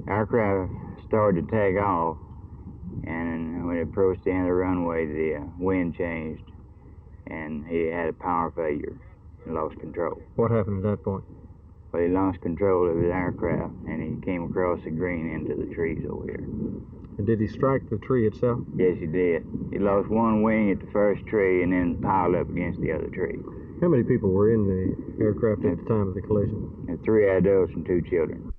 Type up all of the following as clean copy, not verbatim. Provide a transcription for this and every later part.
Aircraft started to take off, and when it approached the end of the runway, the wind changed, and he had a power failure and lost control. What happened at that point? Well, he lost control of his aircraft, and he came across the green into the trees over here. And did he strike the tree itself? Yes, he did. He lost one wing at the first tree and then piled up against the other tree. How many people were in the aircraft at the time of the collision? And 3 adults and 2 children.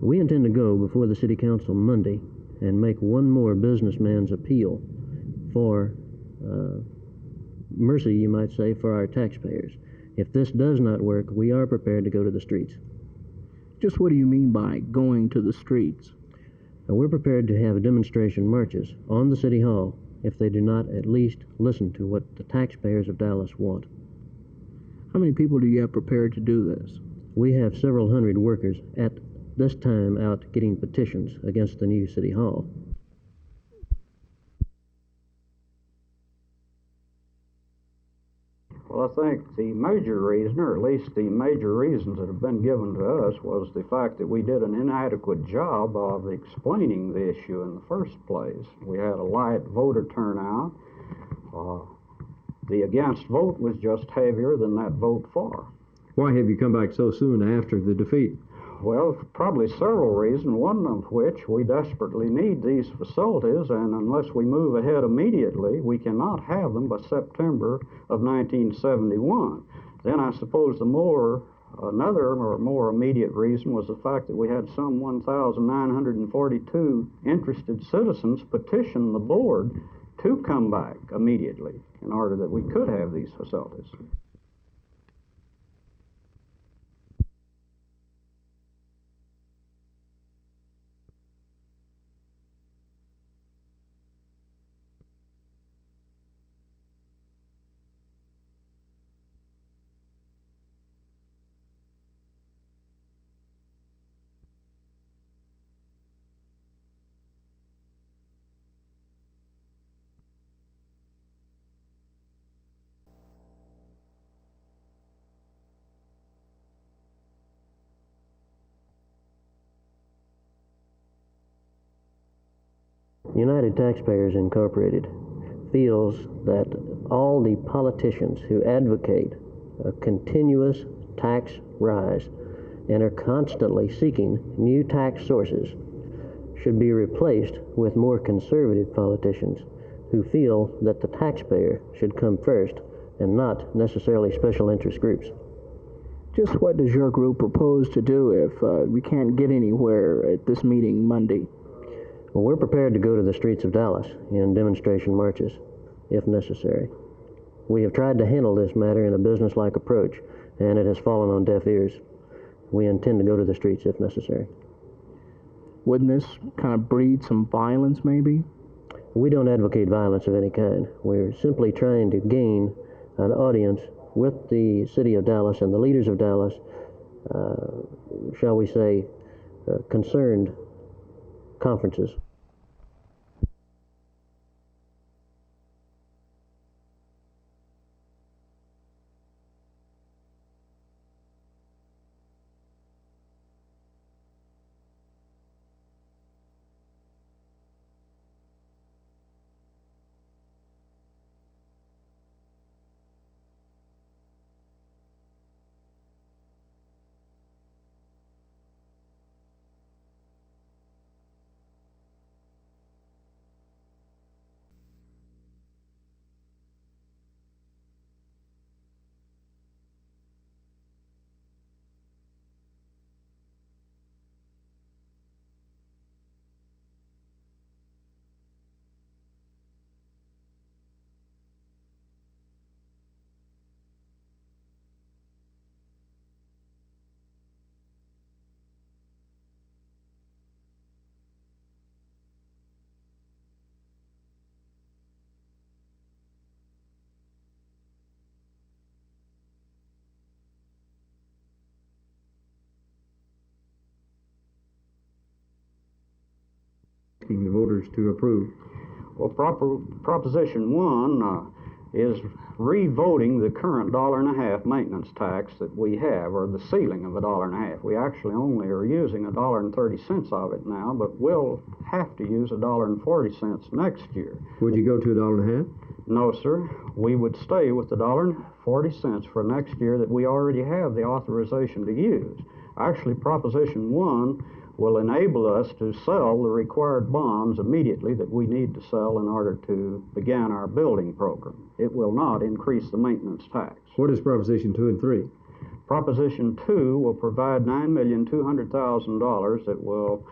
We intend to go before the City Council Monday and make one more businessman's appeal for mercy, you might say, for our taxpayers. If this does not work, we are prepared to go to the streets. Just what do you mean by going to the streets? We're prepared to have demonstration marches on the City Hall if they do not at least listen to what the taxpayers of Dallas want. How many people do you have prepared to do this? We have several hundred workers at this time out getting petitions against the new City Hall. Well, I think the major reason, or at least the major reasons that have been given to us, was the fact that we did an inadequate job of explaining the issue in the first place. We had a light voter turnout. The against vote was just heavier than that vote for. Why have you come back so soon after the defeat? Well, for probably several reasons, one of which we desperately need these facilities, and unless we move ahead immediately, we cannot have them by September of 1971. Then I suppose another or more immediate reason was the fact that we had some 1,942 interested citizens petition the board to come back immediately in order that we could have these facilities. United Taxpayers Incorporated feels that all the politicians who advocate a continuous tax rise and are constantly seeking new tax sources should be replaced with more conservative politicians who feel that the taxpayer should come first and not necessarily special interest groups. Just what does your group propose to do if we can't get anywhere at this meeting Monday? Well, we're prepared to go to the streets of Dallas in demonstration marches, if necessary. We have tried to handle this matter in a business-like approach, and it has fallen on deaf ears. We intend to go to the streets if necessary. Wouldn't this kind of breed some violence, maybe? We don't advocate violence of any kind. We're simply trying to gain an audience with the city of Dallas and the leaders of Dallas, shall we say, concerned conferences. The voters to approve. Well, Proposition 1 is revoting the current $1.50 maintenance tax that we have, or the ceiling of $1.50. We actually only are using $1.30 of it now, but we'll have to use $1.40 next year. Would you go to $1.50? No, sir. We would stay with the $1.40 for next year that we already have the authorization to use. Actually, Proposition 1 will enable us to sell the required bonds immediately that we need to sell in order to begin our building program. It will not increase the maintenance tax. What is Proposition 2 and 3? Proposition 2 will provide $9,200,000 that will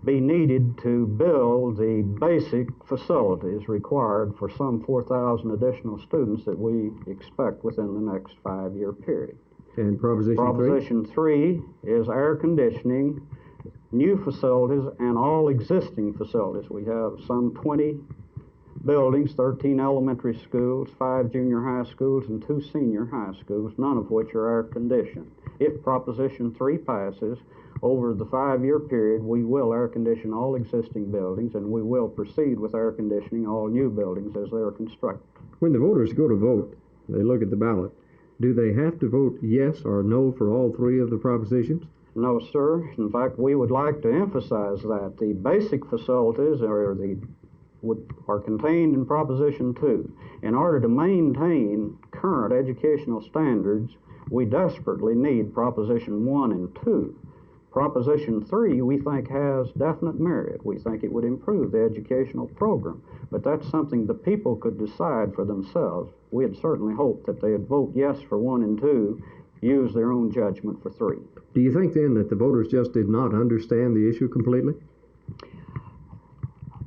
be needed to build the basic facilities required for some 4,000 additional students that we expect within the next 5-year period. And Proposition 3 is air conditioning, new facilities, and all existing facilities. We have some 20 buildings, 13 elementary schools, 5 junior high schools, and 2 senior high schools, none of which are air conditioned. If Proposition 3 passes, over the 5-year period, we will air condition all existing buildings, and we will proceed with air conditioning all new buildings as they are constructed. When the voters go to vote, they look at the ballot. Do they have to vote yes or no for all 3 of the propositions? No, sir. In fact, we would like to emphasize that the basic facilities are contained in Proposition 2. In order to maintain current educational standards, we desperately need Proposition 1 and 2. Proposition 3, we think, has definite merit. We think it would improve the educational program, but that's something the people could decide for themselves. We had certainly hoped that they would vote yes for 1 and 2, use their own judgment for 3. Do you think then that the voters just did not understand the issue completely?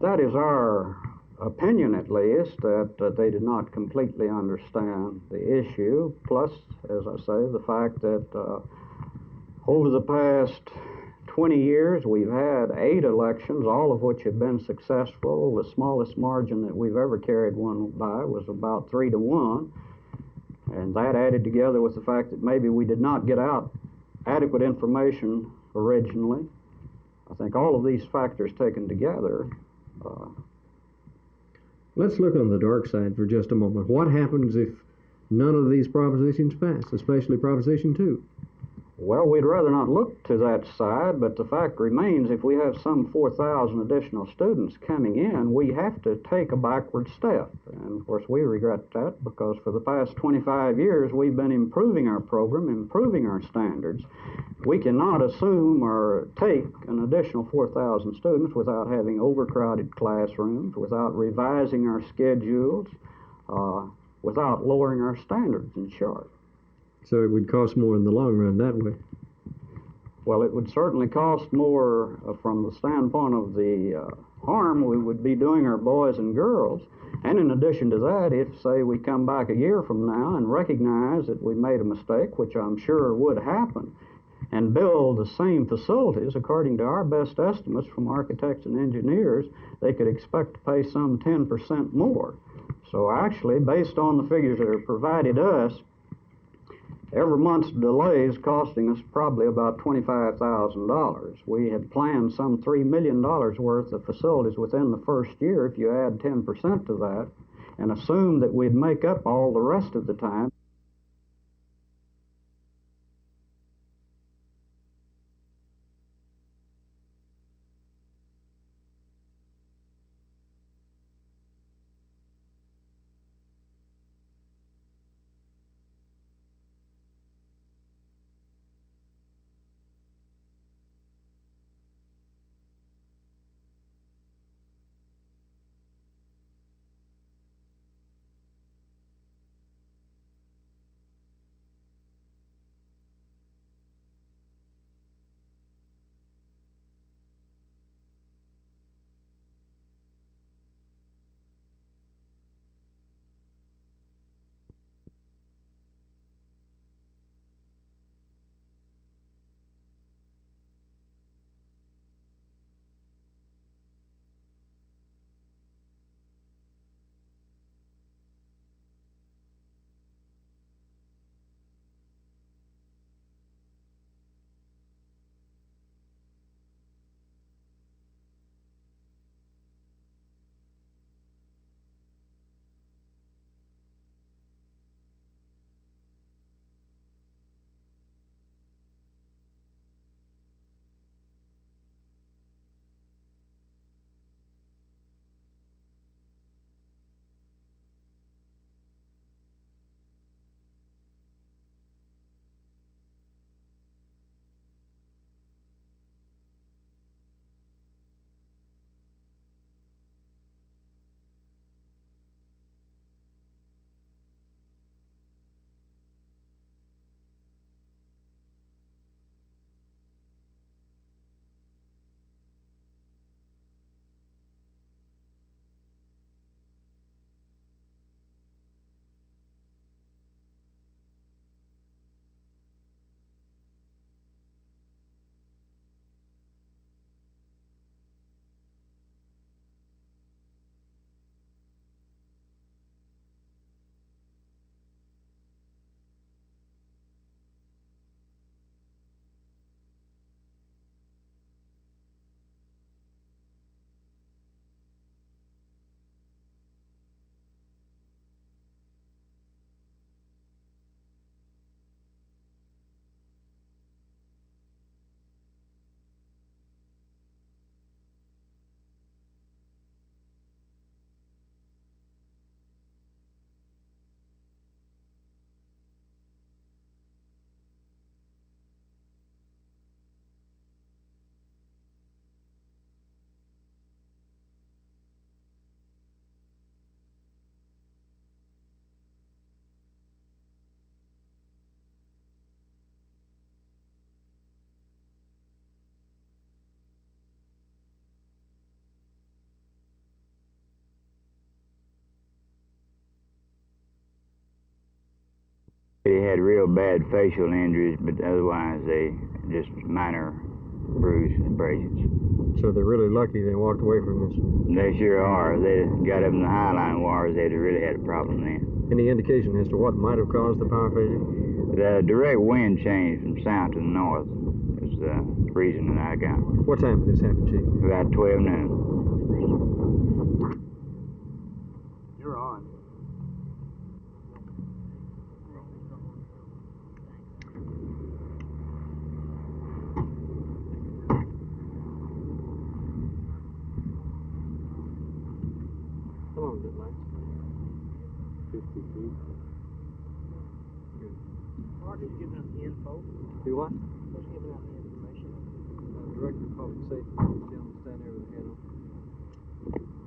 That is our opinion, at least, that they did not completely understand the issue. Plus, as I say, the fact that over the past 20 years, we've had 8 elections, all of which have been successful. The smallest margin that we've ever carried one by was about 3-1. And that added together with the fact that maybe we did not get out adequate information originally. I think all of these factors taken together. Let's look on the dark side for just a moment. What happens if none of these propositions pass, especially Proposition 2? Well, we'd rather not look to that side, but the fact remains if we have some 4,000 additional students coming in, we have to take a backward step. And of course, we regret that because for the past 25 years, we've been improving our program, improving our standards. We cannot assume or take an additional 4,000 students without having overcrowded classrooms, without revising our schedules, without lowering our standards, in short. So it would cost more in the long run that way. Well, it would certainly cost more from the standpoint of the harm we would be doing our boys and girls. And in addition to that, if, say, we come back a year from now and recognize that we made a mistake, which I'm sure would happen, and build the same facilities, according to our best estimates from architects and engineers, they could expect to pay some 10% more. So actually, based on the figures that are provided us, every month's delay is costing us probably about $25,000. We had planned some $3 million worth of facilities within the first year. If you add 10% to that and assume that we'd make up all the rest of the time, He had real bad facial injuries, but otherwise they just minor bruises and abrasions. So they're really lucky they walked away from this. They sure are. They got up in the Highline wires, they'd have really had a problem then. Any indication as to what might have caused the power failure? The direct wind change from south to north is the reason that I got. What time did this happen, Chief? About 12 noon. You're on. How long did it last? 50 feet. Mark is giving us the info. Do what? Who's giving out the information? Director of Public Safety. Gentleman standing there with a hat on.